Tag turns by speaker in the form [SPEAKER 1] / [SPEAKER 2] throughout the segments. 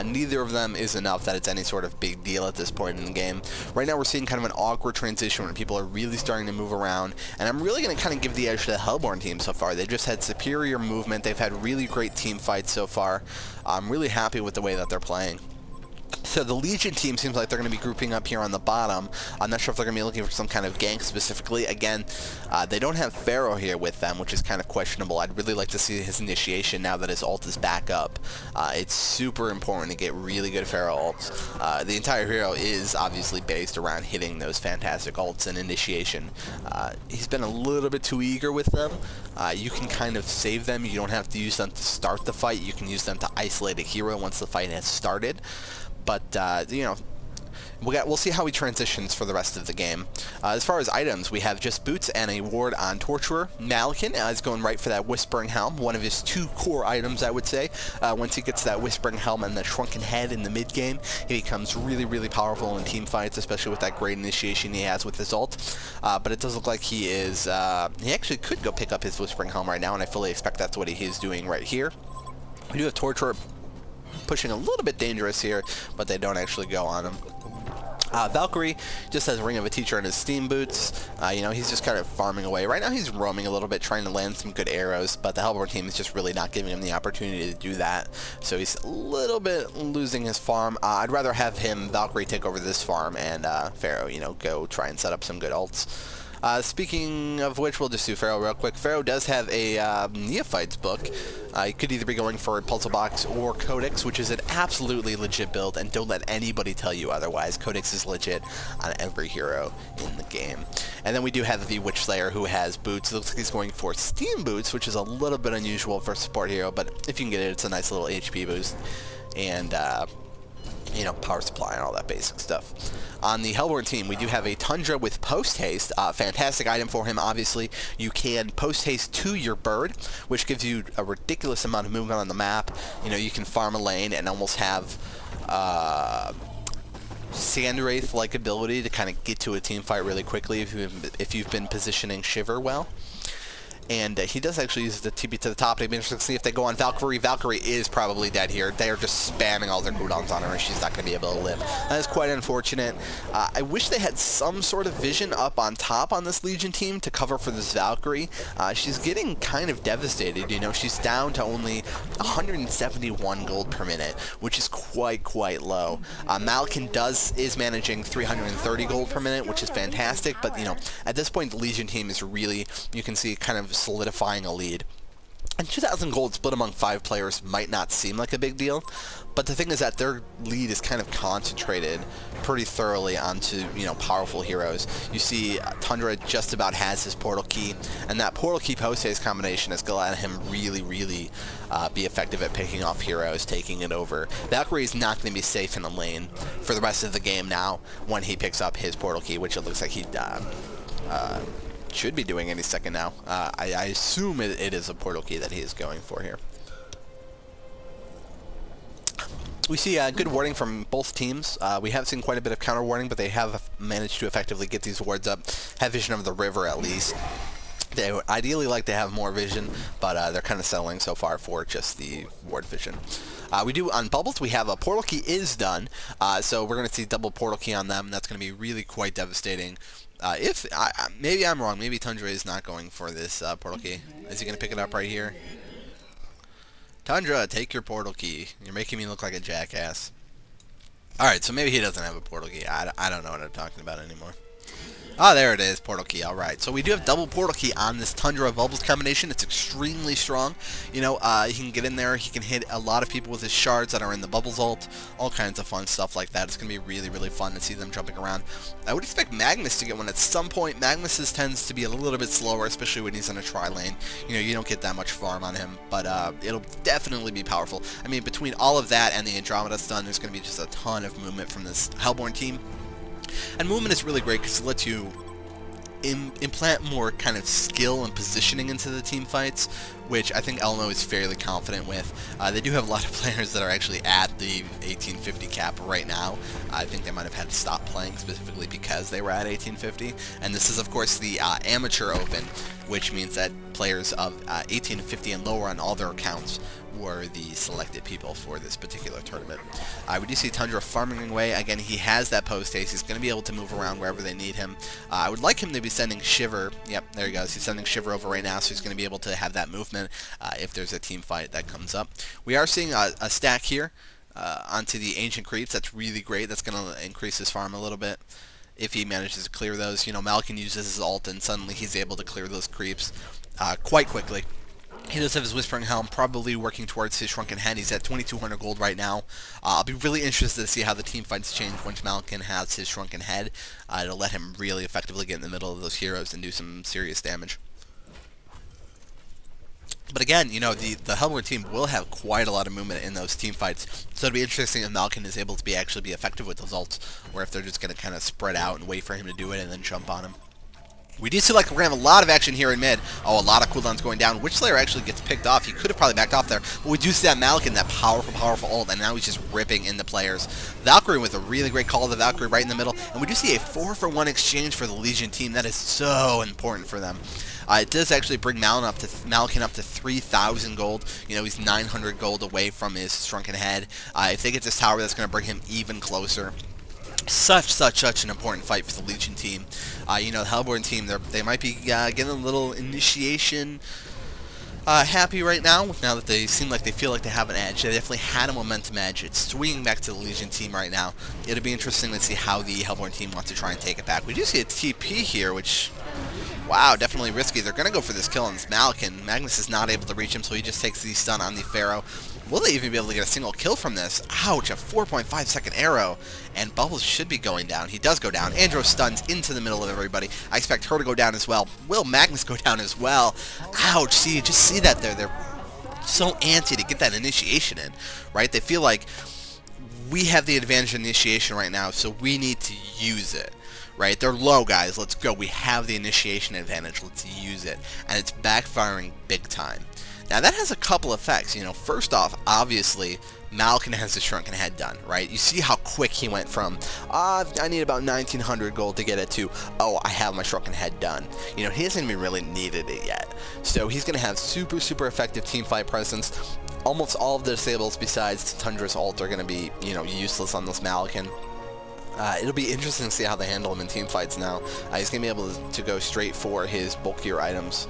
[SPEAKER 1] Neither of them is enough that it's any sort of big deal at this point in the game. Right now we're seeing kind of an awkward transition when people are really starting to move around, and I'm really going to kind of give the edge to the Hellborn team so far. They've just had superior movement. They've had really great team fights so far. I'm really happy with the way that they're playing. So the Legion team seems like they're going to be grouping up here on the bottom. I'm not sure if they're going to be looking for some kind of gank specifically. Again, they don't have Pharaoh here with them, which is kind of questionable. I'd really like to see his initiation now that his ult is back up. It's super important to get really good Pharaoh ults. The entire hero is obviously based around hitting those fantastic ults and initiation. He's been a little bit too eager with them. You can kind of save them. You don't have to use them to start the fight. You can use them to isolate a hero once the fight has started. But, you know, we'll see how he transitions for the rest of the game. As far as items, we have just boots and a ward on Torturer. Malikan is going right for that Whispering Helm, one of his 2 core items, I would say. Once he gets that Whispering Helm and the Shrunken Head in the mid-game, he becomes really, really powerful in team fights, especially with that great initiation he has with his ult. But it does look like he is, he actually could go pick up his Whispering Helm right now, and I fully expect that's what he is doing right here. We do have Torturer pushing a little bit dangerous here, but they don't actually go on him. Valkyrie just has Ring of a Teacher in his Steam Boots. You know, he's just kind of farming away. Right now he's roaming a little bit, trying to land some good arrows, but the Hellborn team is just really not giving him the opportunity to do that. So he's a little bit losing his farm. I'd rather have him, Valkyrie, take over this farm, and Pharaoh, you know, go try and set up some good ults. Speaking of which, we'll just do Pharaoh real quick. Pharaoh does have a Neophyte's book. He could either be going for Puzzle Box or Codex, which is an absolutely legit build, and don't let anybody tell you otherwise. Codex is legit on every hero in the game. And then we do have the Witch Slayer, who has boots. It looks like he's going for Steam Boots, which is a little bit unusual for a support hero, but if you can get it, it's a nice little HP boost. And, you know, power supply and all that basic stuff. On the Hellborn team, we do have a Tundra with Post Haste. Fantastic item for him, obviously. You can Post Haste to your bird, which gives you a ridiculous amount of movement on the map. You know, you can farm a lane and almost have Sandwraith-like ability to kind of get to a team fight really quickly if you've been positioning Shiver well. And he does actually use the TP to the top. It'd be interesting to see if they go on Valkyrie. Valkyrie is probably dead here. They are just spamming all their cooldowns on her, and she's not going to be able to live. That is quite unfortunate. I wish they had some sort of vision up on top on this Legion team to cover for this Valkyrie. She's getting kind of devastated. You know, she's down to only 171 gold per minute, which is quite low. Malikan is managing 330 gold per minute, which is fantastic. But, you know, at this point, the Legion team is really, you can see, kind of solidifying a lead. And 2,000 gold split among 5 players might not seem like a big deal, but the thing is that their lead is kind of concentrated pretty thoroughly onto, you know, powerful heroes. You see Tundra just about has his portal key, and that portal key post haste combination is going to let him really be effective at picking off heroes, taking it over. Valkyrie is not going to be safe in the lane for the rest of the game now when he picks up his portal key, which it looks like he should be doing any second now. I assume it is a portal key that he is going for here. We see good warding from both teams. We have seen quite a bit of counter warding, but they have managed to effectively get these wards up, have vision of the river at least. They would ideally like to have more vision, but they're kind of settling so far for just the ward vision. We do on Bubbles, we have a portal key is done, so we're going to see double portal key on them. That's going to be really quite devastating. Maybe I'm wrong. Maybe Tundra is not going for this portal key. Is he going to pick it up right here? Tundra, take your portal key. You're making me look like a jackass. Alright, so maybe he doesn't have a portal key. I don't know what I'm talking about anymore. Ah, there it is, portal key. Alright, so we do have double portal key on this Tundra Bubbles combination. It's extremely strong. You know, he can get in there. He can hit a lot of people with his shards that are in the Bubbles ult. All kinds of fun stuff like that. It's going to be really fun to see them jumping around. I would expect Magnus to get one at some point. Magnus tends to be a little bit slower, especially when he's in a tri-lane. You know, you don't get that much farm on him, but it'll definitely be powerful. I mean, between all of that and the Andromeda stun, there's going to be just a ton of movement from this Hellborn team. And movement is really great because it lets you implant more kind of skill and positioning into the team fights, which I think ELMO is fairly confident with. They do have a lot of players that are actually at the 1850 cap right now. I think they might have had to stop playing specifically because they were at 1850. And this is, of course, the Amateur Open, which means that players of 1850 and lower on all their accounts were the selected people for this particular tournament. We do see Tundra farming away. Again, he has that post haste. He's going to be able to move around wherever they need him. I would like him to be sending Shiver. Yep, there he goes. He's sending Shiver over right now, so he's going to be able to have that movement if there's a team fight that comes up. We are seeing a stack here onto the Ancient Creeps. That's really great. That's going to increase his farm a little bit if he manages to clear those. You know, Malkin uses his ult, and suddenly he's able to clear those creeps quite quickly. He does have his Whispering Helm, probably working towards his Shrunken Head. He's at 2,200 gold right now. I'll be really interested to see how the team fights change once Malkin has his Shrunken Head. It'll let him really effectively get in the middle of those heroes and do some serious damage. But again, you know, the Hellborn team will have quite a lot of movement in those team fights, so it'll be interesting if Malkin is able to actually be effective with those ults, or if they're just going to kind of spread out and wait for him to do it and then jump on him. We do see like we're going to have a lot of action here in mid. Oh, a lot of cooldowns going down. Witchslayer actually gets picked off. He could have probably backed off there. But we do see that Malkin, that powerful ult, and now he's just ripping into players. Valkyrie with a really great call of the Valkyrie right in the middle. And we do see a 4-for-1 exchange for the Legion team. That is so important for them. It does actually bring Malkin up to 3,000 gold. You know, he's 900 gold away from his Shrunken Head. If they get this tower, that's going to bring him even closer. Such an important fight for the Legion team. You know, the Hellborn team, they might be getting a little initiation happy right now that they seem like they feel like they have an edge. They definitely had a momentum edge. It's swinging back to the Legion team right now. It'll be interesting to see how the Hellborn team wants to try and take it back. We do see a TP here, which, wow, definitely risky. They're going to go for this kill on this Malkin. Magnus is not able to reach him, so he just takes the stun on the Pharaoh. Will they even be able to get a single kill from this? Ouch, a 4.5-second arrow. And Bubbles should be going down. He does go down. Andro stuns into the middle of everybody. I expect her to go down as well. Will Magnus go down as well? Ouch, see, just see that there. They're so antsy to get that initiation in, right? They feel like we have the advantage of initiation right now, so we need to use it. Right? They're low, guys. Let's go. We have the initiation advantage. Let's use it. And it's backfiring big time. Now, that has a couple effects. You know, first off, obviously, Malkin has his Shrunken Head done, right? You see how quick he went from, I need about 1,900 gold to get it to, oh, I have my Shrunken Head done. You know, he hasn't even really needed it yet. So he's going to have super effective teamfight presence. Almost all of the disables besides Tundra's ult are going to be, you know, useless on this Malkin. It'll be interesting to see how they handle him in team fights now. He's going to be able to go straight for his bulkier items.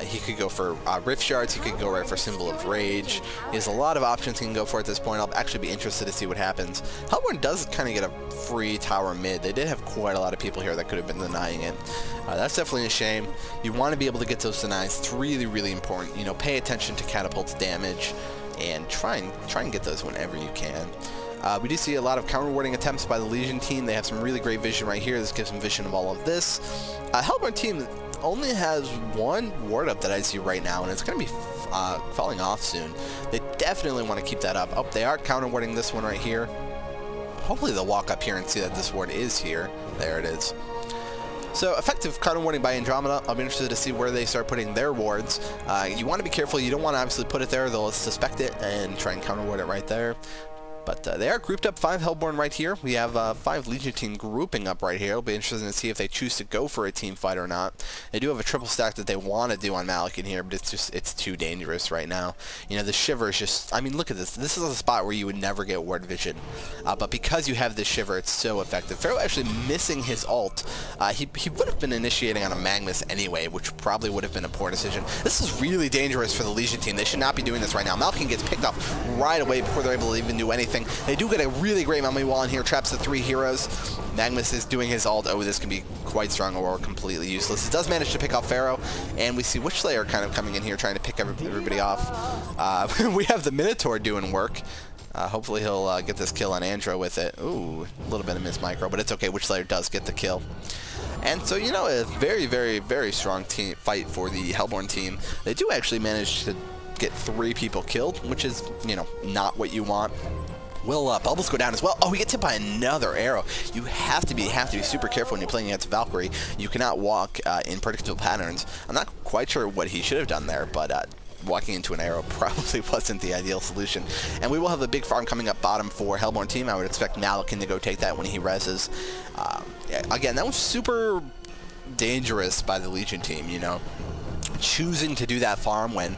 [SPEAKER 1] He could go for Rift Shards, he could go right for Symbol of Rage. He has a lot of options he can go for at this point. I'll actually be interested to see what happens. Hellborn does kind of get a free tower mid. They did have quite a lot of people here that could have been denying it. That's definitely a shame. You want to be able to get those denies. It's really important. You know, pay attention to Catapult's damage and try and get those whenever you can. We do see a lot of counter-warding attempts by the Legion team. They have some really great vision right here. This gives them vision of all of this. Hellborn team only has one ward up that I see right now, and it's going to be falling off soon. They definitely want to keep that up. Oh, they are counter-warding this one right here. Hopefully they'll walk up here and see that this ward is here. There it is. So, effective counter-warding by Andromeda. I'll be interested to see where they start putting their wards. You want to be careful. You don't want to obviously put it there. They'll suspect it and try and counter-ward it right there. But they are grouped up 5 Hellborn right here. We have 5 Legion team grouping up right here. It'll be interesting to see if they choose to go for a team fight or not. They do have a triple stack that they want to do on Malkin here, but it's too dangerous right now. You know, the Shiver is just, I mean, look at this. This is a spot where you would never get ward vision. But because you have this Shiver, it's so effective. Pharaoh actually missing his ult. He would have been initiating on a Magnus anyway, which probably would have been a poor decision. This is really dangerous for the Legion team. They should not be doing this right now. Malkin gets picked off right away before they're able to even do anything. They do get a really great memory wall in here, traps the 3 heroes. Magnus is doing his ult. Oh, this can be quite strong or completely useless. It does manage to pick off Pharaoh, and we see Witchslayer kind of coming in here trying to pick everybody off. We have the Minotaur doing work. Hopefully he'll get this kill on Andro with it. Ooh, a little bit of miss micro, but it's okay. Witchslayer does get the kill. And so, you know, a very strong team fight for the Hellborn team. They do actually manage to get 3 people killed, which is, you know, not what you want. Will Bubbles go down as well? Oh, he gets hit by another arrow. You have to be super careful when you're playing against Valkyrie. You cannot walk in predictable patterns. I'm not quite sure what he should have done there, but walking into an arrow probably wasn't the ideal solution. And we will have a big farm coming up bottom for Hellborn team. I would expect Malakin to go take that when he reses. Again, that was super dangerous by the Legion team, you know, choosing to do that farm when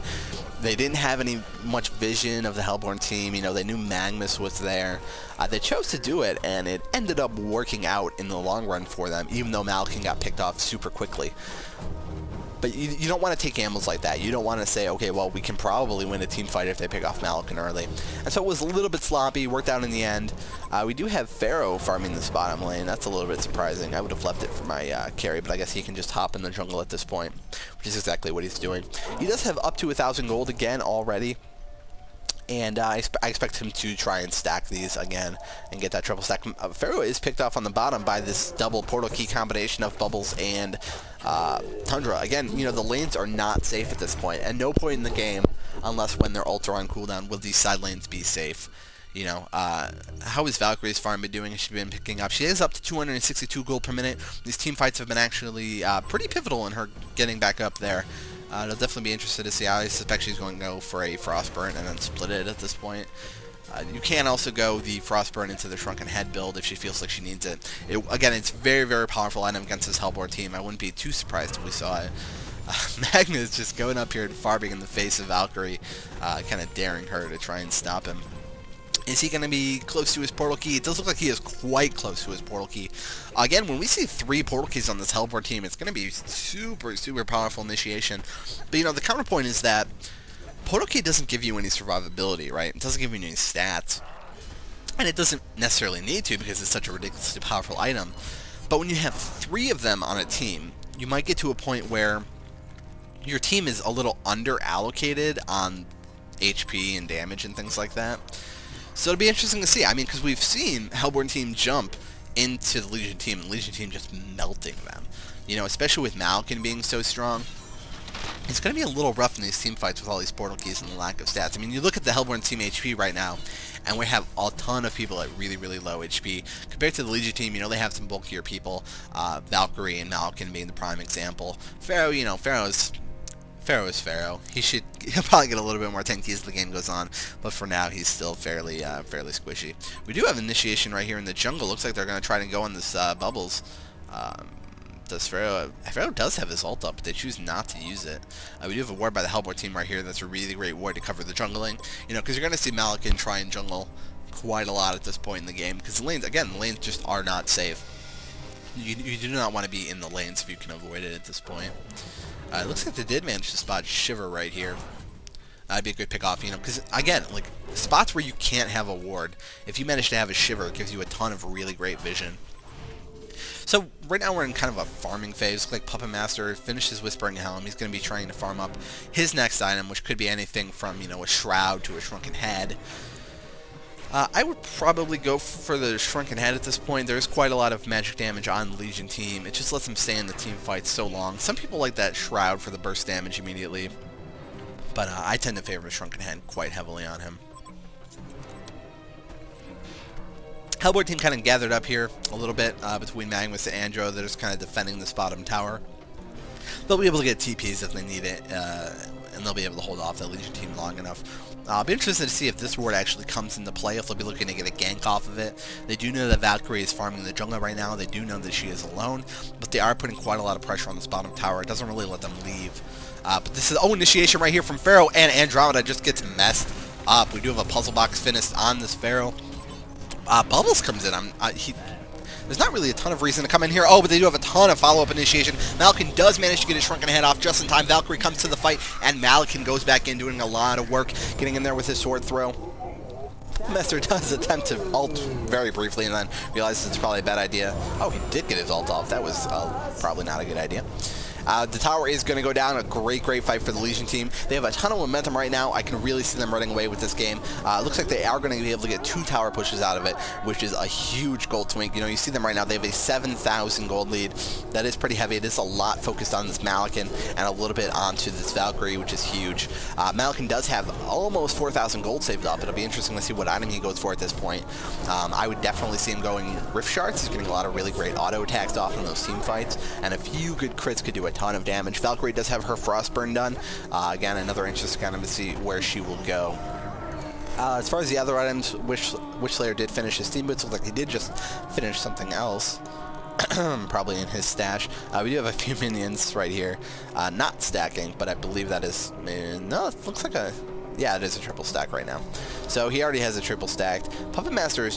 [SPEAKER 1] they didn't have much vision of the Hellborn team. You know, they knew Magnus was there. They chose to do it, and it ended up working out in the long run for them, even though Malakin got picked off super quickly. But you don't want to take gambles like that. You don't want to say, okay, well, we can probably win a team fight if they pick off Malakin early. And so it was a little bit sloppy, worked out in the end. We do have Pharaoh farming this bottom lane. That's a little bit surprising. I would have left it for my carry, but I guess he can just hop in the jungle at this point, which is exactly what he's doing. He does have up to 1,000 gold again already. And I expect him to try and stack these again and get that triple stack. Pharaoh is picked off on the bottom by this double portal key combination of Bubbles and Tundra. Again, you know, the lanes are not safe at this point. At no point in the game, unless when their ults are on cooldown, will these side lanes be safe. You know, how is Valkyrie's farm been doing? She's been picking up. She is up to 262 gold per minute. These team fights have been actually pretty pivotal in her getting back up there. I'll definitely be interested to see. I suspect she's going to go for a Frostburn and then split it at this point. You can also go the Frostburn into the Shrunken Head build if she feels like she needs it. Again, it's very, very powerful item against this Hellborn team. I wouldn't be too surprised if we saw it. Magnus just going up here and farming in the face of Valkyrie, kind of daring her to try and stop him. Is he going to be close to his portal key? It does look like he is quite close to his portal key. Again, when we see 3 portal keys on this Hellborn team, it's going to be super, super powerful initiation. But, you know, the counterpoint is that portal key doesn't give you any survivability, right? It doesn't give you any stats. And it doesn't necessarily need to because it's such a ridiculously powerful item. But when you have 3 of them on a team, you might get to a point where your team is a little under-allocated on HP and damage and things like that. So it'll be interesting to see. I mean, because we've seen Hellborn team jump into the Legion team, and Legion team just melting them. You know, especially with Malakin being so strong. It's going to be a little rough in these team fights with all these portal keys and the lack of stats. I mean, you look at the Hellborn team HP right now, and we have a ton of people at really, really low HP. Compared to the Legion team, you know, they have some bulkier people. Valkyrie and Malakin being the prime example. Pharaoh, you know, Pharaoh is Pharaoh. He'll probably get a little bit more tanky as the game goes on, but for now he's still fairly squishy. We do have initiation right here in the jungle. Looks like they're going to try to go on this Bubbles. Does Pharaoh does have his ult up, but they choose not to use it. We do have a ward by the Hellborn team right here. That's a really great ward to cover the jungling. You know, because you're going to see Malakin try and jungle quite a lot at this point in the game, because the lanes just are not safe. You do not want to be in the lanes if you can avoid it at this point. It looks like they did manage to spot Shiver right here. That'd be a good pick off, you know, because, again, like, spots where you can't have a ward, if you manage to have a Shiver, it gives you a ton of really great vision. So, right now we're in kind of a farming phase. Looks like Puppet Master finished his Whispering Helm. He's going to be trying to farm up his next item, which could be anything from, you know, a Shroud to a Shrunken Head. I would probably go for the Shrunken Head at this point. There's quite a lot of magic damage on the Legion team. It just lets them stay in the team fight so long. Some people like that Shroud for the burst damage immediately, but I tend to favor the Shrunken Head quite heavily on him. Hellborn team kind of gathered up here a little bit between Magnus and Andro. They're just kind of defending this bottom tower. They'll be able to get TPs if they need it, and they'll be able to hold off the Legion team long enough. I'll be interested to see if this ward actually comes into play, if they'll be looking to get a gank off of it. They do know that Valkyrie is farming the jungle right now. They do know that she is alone, but they are putting quite a lot of pressure on this bottom tower. It doesn't really let them leave. But this is, initiation right here from Pharaoh, and Andromeda just gets messed up. We do have a puzzle box finished on this Pharaoh. Bubbles comes in. There's not really a ton of reason to come in here. Oh, but they do have a ton of follow-up initiation. Malakin does manage to get his Shrunken Head off just in time. Valkyrie comes to the fight, and Malakin goes back in doing a lot of work, getting in there with his sword throw. Master does attempt to ult very briefly and then realizes it's probably a bad idea. Oh, he did get his ult off. That was probably not a good idea. The tower is going to go down. A great fight for the Legion team. They have a ton of momentum right now. I can really see them running away with this game. Looks like they are going to be able to get 2 tower pushes out of it, which is a huge gold swing. You know, you see them right now. They have a 7,000 gold lead. That is pretty heavy. It is a lot focused on this Malikan and a little bit onto this Valkyrie, which is huge. Malikan does have almost 4,000 gold saved up. It'll be interesting to see what item he goes for at this point. I would definitely see him going Rift Shards. He's getting a lot of really great auto attacks off in those team fights, and a few good crits could do a ton of damage. Valkyrie does have her Frostburn done. Again, another interesting kind of to see where she will go. As far as the other items, Witchslayer did finish his Steam Boots. Looks like he did just finish something else. Probably in his stash. We do have a few minions right here. Not stacking, but I believe that is... no, it looks like a... yeah, it is a triple stack right now. So he already has a triple stacked. Puppet Master is